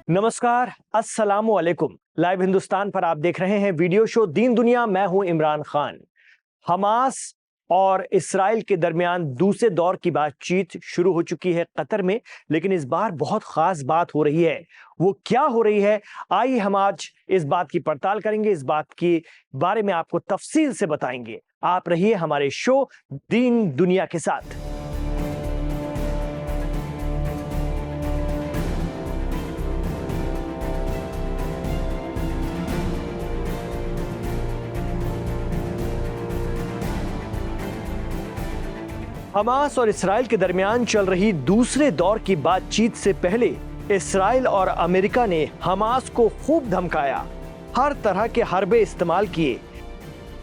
नमस्कार, अस्सलामु अलैकुम। लाइव हिंदुस्तान पर आप देख रहे हैं वीडियो शो दीन दुनिया। मैं हूं इमरान खान। हमास और इस्राइल के दरमियान दूसरे दौर की बातचीत शुरू हो चुकी है कतर में, लेकिन इस बार बहुत खास बात हो रही है। वो क्या हो रही है, आइए हम आज इस बात की पड़ताल करेंगे, इस बात के बारे में आपको तफसील से बताएंगे। आप रहिए हमारे शो दीन दुनिया के साथ। हमास और इस्राइल के दरमियान चल रही दूसरे दौर की बातचीत से पहले इस्राइल और अमेरिका ने हमास को खूब धमकाया, हर तरह के हरबे इस्तेमाल किए।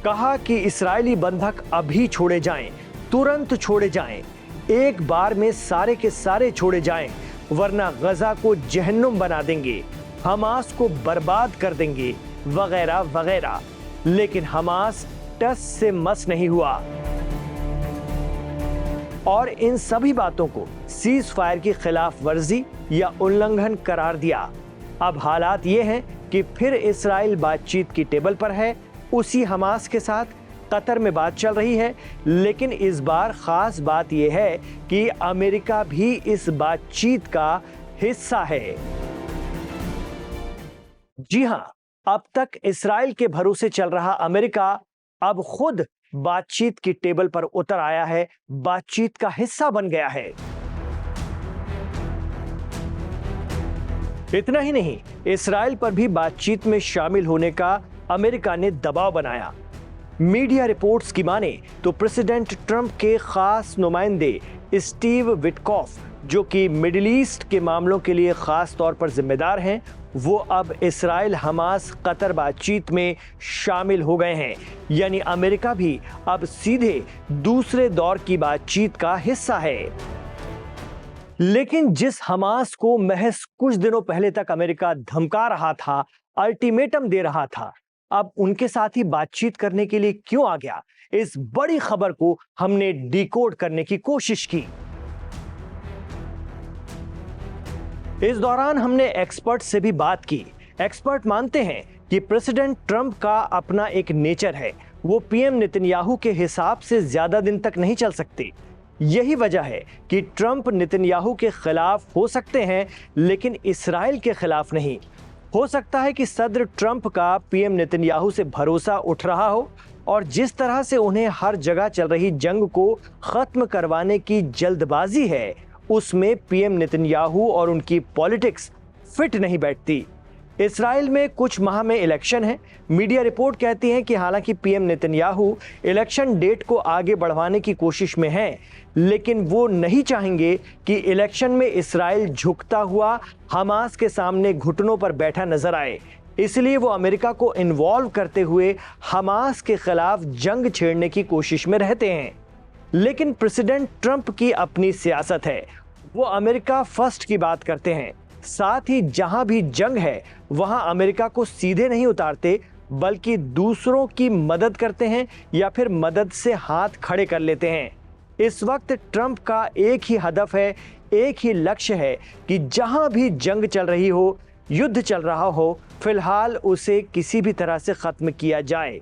कहा कि इस्राइली बंधक अभी छोड़े जाएं, तुरंत छोड़े जाएं, एक बार में सारे के सारे छोड़े जाएं, वरना गजा को जहन्नुम बना देंगे, हमास को बर्बाद कर देंगे, वगैरह वगैरह। लेकिन हमास टस से मस नहीं हुआ और इन सभी बातों को सीज फायर की खिलाफ वर्जी या उल्लंघन करार दिया। अब हालात ये हैं कि फिर इस्राइल बातचीत की टेबल पर है, उसी हमास के साथ कतर में बात चल रही है। लेकिन इस बार खास बात यह है कि अमेरिका भी इस बातचीत का हिस्सा है। जी हां, अब तक इस्राइल के भरोसे चल रहा अमेरिका अब खुद बातचीत की टेबल पर उतर आया है, बातचीत का हिस्सा बन गया है। इतना ही नहीं, इस्राइल पर भी बातचीत में शामिल होने का अमेरिका ने दबाव बनाया। मीडिया रिपोर्ट्स की माने तो प्रेसिडेंट ट्रंप के खास नुमाइंदे स्टीव विटकॉफ, जो कि मिडिल ईस्ट के मामलों के लिए खास तौर पर जिम्मेदार हैं, वो अब इस्राइल हमास कतर बातचीत में शामिल हो गए हैं। यानी अमेरिका भी अब सीधे दूसरे दौर की बातचीत का हिस्सा है। लेकिन जिस हमास को महज कुछ दिनों पहले तक अमेरिका धमका रहा था, अल्टीमेटम दे रहा था, अब उनके साथ ही बातचीत करने के लिए क्यों आ गया? इस बड़ी खबर को हमने डिकोड करने की कोशिश की। इस दौरान हमने एक्सपर्ट से भी बात की। एक्सपर्ट मानते हैं कि प्रेसिडेंट ट्रंप का अपना एक नेचर है, वो पीएम नेतन्याहू के हिसाब से ज्यादा दिन तक नहीं चल सकते। यही वजह है कि ट्रंप नेतन्याहू के खिलाफ हो सकते हैं, लेकिन इस्राइल के खिलाफ नहीं। हो सकता है कि सदर ट्रंप का पीएम नेतन्याहू से भरोसा उठ रहा हो और जिस तरह से उन्हें हर जगह चल रही जंग को खत्म करवाने की जल्दबाजी है, उसमें पीएम नेतन्याहू और उनकी पॉलिटिक्स फिट नहीं बैठती। इस्राइल में कुछ माह में इलेक्शन है। मीडिया रिपोर्ट कहती है कि हालांकि पीएम नेतन्याहू इलेक्शन डेट को आगे बढ़वाने की कोशिश में हैं, लेकिन वो नहीं चाहेंगे कि इलेक्शन में इस्राइल झुकता हुआ हमास के सामने घुटनों पर बैठा नजर आए। इसलिए वो अमेरिका को इन्वॉल्व करते हुए हमास के खिलाफ जंग छेड़ने की कोशिश में रहते हैं। लेकिन प्रेसिडेंट ट्रंप की अपनी सियासत है, वो अमेरिका फर्स्ट की बात करते हैं। साथ ही जहां भी जंग है वहां अमेरिका को सीधे नहीं उतारते, बल्कि दूसरों की मदद करते हैं या फिर मदद से हाथ खड़े कर लेते हैं। इस वक्त ट्रंप का एक ही हदफ है, एक ही लक्ष्य है कि जहां भी जंग चल रही हो, युद्ध चल रहा हो, फिलहाल उसे किसी भी तरह से खत्म किया जाए।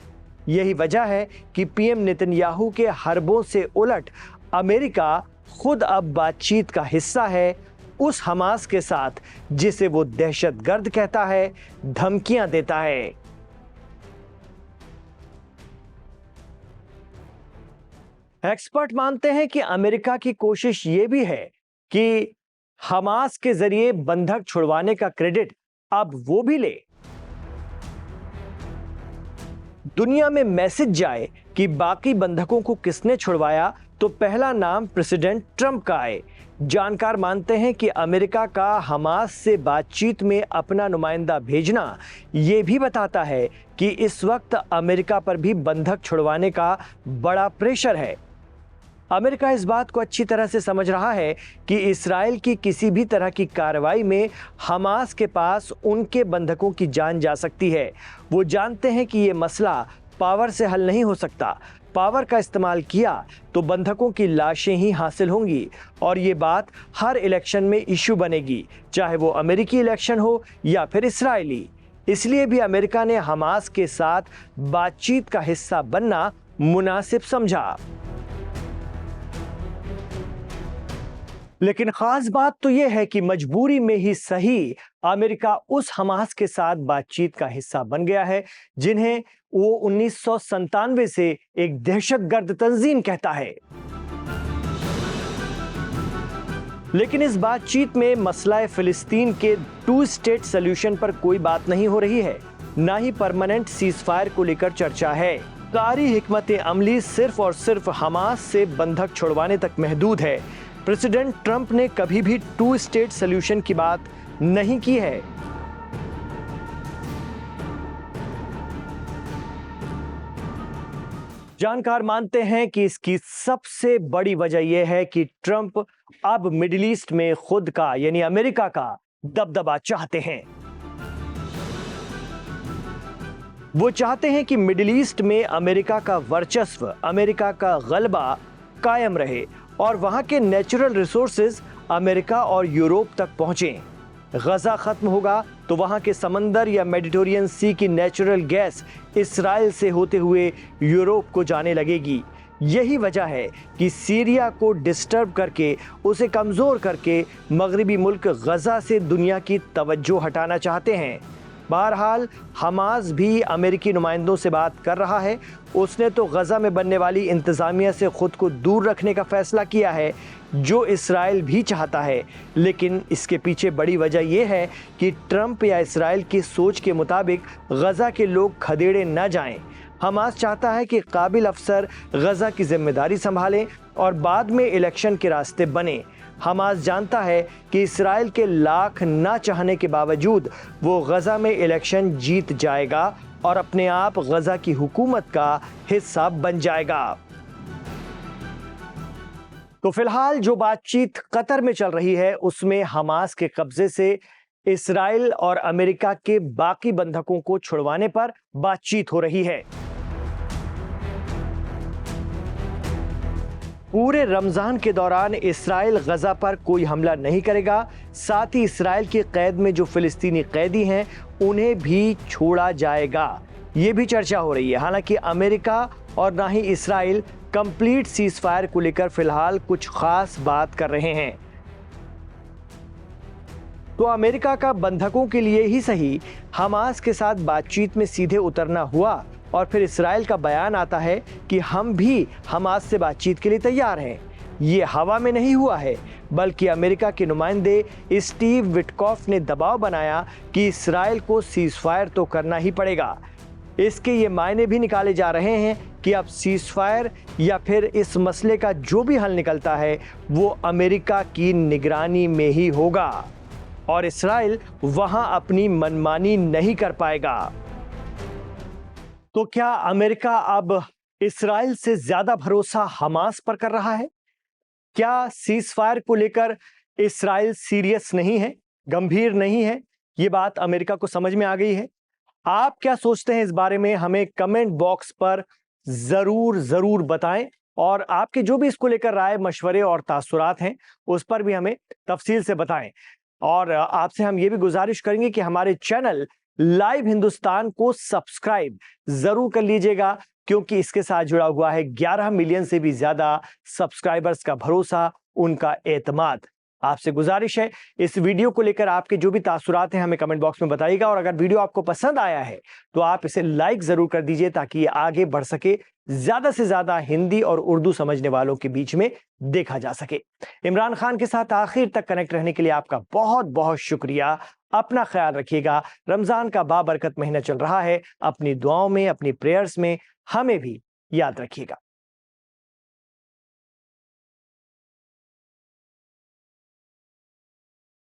यही वजह है कि पीएम नेतन्याहू के हरबों से उलट अमेरिका खुद अब बातचीत का हिस्सा है, उस हमास के साथ जिसे वो दहशतगर्द कहता है, धमकियां देता है। एक्सपर्ट मानते हैं कि अमेरिका की कोशिश ये भी है कि हमास के जरिए बंधक छुड़वाने का क्रेडिट अब वो भी ले। दुनिया में मैसेज जाए कि बाकी बंधकों को किसने छुड़वाया, तो पहला नाम प्रेसिडेंट ट्रंप का आए। जानकार मानते हैं कि अमेरिका का हमास से बातचीत में अपना नुमाइंदा भेजना ये भी बताता है कि इस वक्त अमेरिका पर भी बंधक छुड़वाने का बड़ा प्रेशर है। अमेरिका इस बात को अच्छी तरह से समझ रहा है कि इस्राइल की किसी भी तरह की कार्रवाई में हमास के पास उनके बंधकों की जान जा सकती है। वो जानते हैं कि ये मसला पावर से हल नहीं हो सकता, पावर का इस्तेमाल किया तो बंधकों की लाशें ही हासिल होंगी और ये बात हर इलेक्शन में इश्यू बनेगी, चाहे वो अमेरिकी इलेक्शन हो या फिर इस्राएली। इसलिए भी अमेरिका ने हमास के साथ बातचीत का हिस्सा बनना मुनासिब समझा। लेकिन खास बात तो यह है कि मजबूरी में ही सही अमेरिका उस हमास के साथ बातचीत का हिस्सा बन गया है जिन्हें वो 1997 से एक दहशतगर्द तंजीम कहता है। लेकिन इस बातचीत में मसला फिलिस्तीन के 2 स्टेट सॉल्यूशन पर कोई बात नहीं हो रही है, ना ही परमानेंट सीजफायर को लेकर चर्चा है। सारी हिकमत अमली सिर्फ और सिर्फ हमास से बंधक छुड़वाने तक महदूद है। प्रेसिडेंट ट्रंप ने कभी भी 2 स्टेट सॉल्यूशन की बात नहीं की है। जानकार मानते हैं कि इसकी सबसे बड़ी वजह यह है कि ट्रंप अब मिडिल ईस्ट में खुद का यानी अमेरिका का दबदबा चाहते हैं। वो चाहते हैं कि मिडिल ईस्ट में अमेरिका का वर्चस्व, अमेरिका का गलबा कायम रहे और वहां के नेचुरल रिसोर्सेज अमेरिका और यूरोप तक पहुंचें। गजा खत्म होगा तो वहां के समंदर या मेडिटेरेनियन सी की नेचुरल गैस इस्राएल से होते हुए यूरोप को जाने लगेगी। यही वजह है कि सीरिया को डिस्टर्ब करके, उसे कमजोर करके मगरिबी मुल्क गजा से दुनिया की तवज्जो हटाना चाहते हैं। बहरहाल हमास भी अमेरिकी नुमाइंदों से बात कर रहा है। उसने तो गजा में बनने वाली इंतजामिया से खुद को दूर रखने का फैसला किया है, जो इस्राएल भी चाहता है। लेकिन इसके पीछे बड़ी वजह यह है कि ट्रंप या इस्राएल की सोच के मुताबिक गजा के लोग खदेड़े न जाएं। हमास चाहता है कि काबिल अफसर गजा की जिम्मेदारी संभालें और बाद में इलेक्शन के रास्ते बने। हमास जानता है कि इस्राएल के लाख ना चाहने के बावजूद वो गजा में इलेक्शन जीत जाएगा और अपने आप गजा की हुकूमत का हिस्सा बन जाएगा। तो फिलहाल जो बातचीत कतर में चल रही है उसमें हमास के कब्जे से इस्राएल और अमेरिका के बाकी बंधकों को छुड़वाने पर बातचीत हो रही है। पूरे रमजान के दौरान इस्राएल गजा पर कोई हमला नहीं करेगा। साथ ही इस्राएल की कैद में जो फिलिस्तीनी कैदी हैं उन्हें भी छोड़ा जाएगा, ये भी चर्चा हो रही है। हालांकि अमेरिका और ना ही इस्राएल कंप्लीट सीजफायर को लेकर फिलहाल कुछ खास बात कर रहे हैं। तो अमेरिका का बंधकों के लिए ही सही हमास के साथ बातचीत में सीधे उतरना हुआ और फिर इस्राएल का बयान आता है कि हम भी हमास से बातचीत के लिए तैयार हैं। ये हवा में नहीं हुआ है, बल्कि अमेरिका के नुमाइंदे स्टीव विटकॉफ ने दबाव बनाया कि इस्राएल को सीजफायर तो करना ही पड़ेगा। इसके ये मायने भी निकाले जा रहे हैं कि अब सीजफायर या फिर इस मसले का जो भी हल निकलता है वो अमेरिका की निगरानी में ही होगा और इस्राएल वहां अपनी मनमानी नहीं कर पाएगा। तो क्या अमेरिका अब इस्राएल से ज्यादा भरोसा हमास पर कर रहा है? क्या सीजफायर को लेकर इस्राएल सीरियस नहीं है, गंभीर नहीं है? ये बात अमेरिका को समझ में आ गई है। आप क्या सोचते हैं इस बारे में? हमें कमेंट बॉक्स पर जरूर बताएं और आपके जो भी इसको लेकर राय, मशवरे और तासुरात हैं उस पर भी हमें तफसील से बताएं। और आपसे हम ये भी गुजारिश करेंगे कि हमारे चैनल लाइव हिंदुस्तान को सब्सक्राइब जरूर कर लीजिएगा, क्योंकि इसके साथ जुड़ा हुआ है 11 मिलियन से भी ज्यादा सब्सक्राइबर्स का भरोसा, उनका एतमाद। आपसे गुजारिश है इस वीडियो को लेकर आपके जो भी तासुरात हैं हमें कमेंट बॉक्स में बताइएगा और अगर वीडियो आपको पसंद आया है तो आप इसे लाइक जरूर कर दीजिए ताकि ये आगे बढ़ सके, ज्यादा से ज्यादा हिंदी और उर्दू समझने वालों के बीच में देखा जा सके। इमरान खान के साथ आखिर तक कनेक्ट रहने के लिए आपका बहुत बहुत शुक्रिया। अपना ख्याल रखिएगा। रमजान का बाबरकत महीना चल रहा है, अपनी दुआओं में, अपनी प्रेयर्स में हमें भी याद रखिएगा।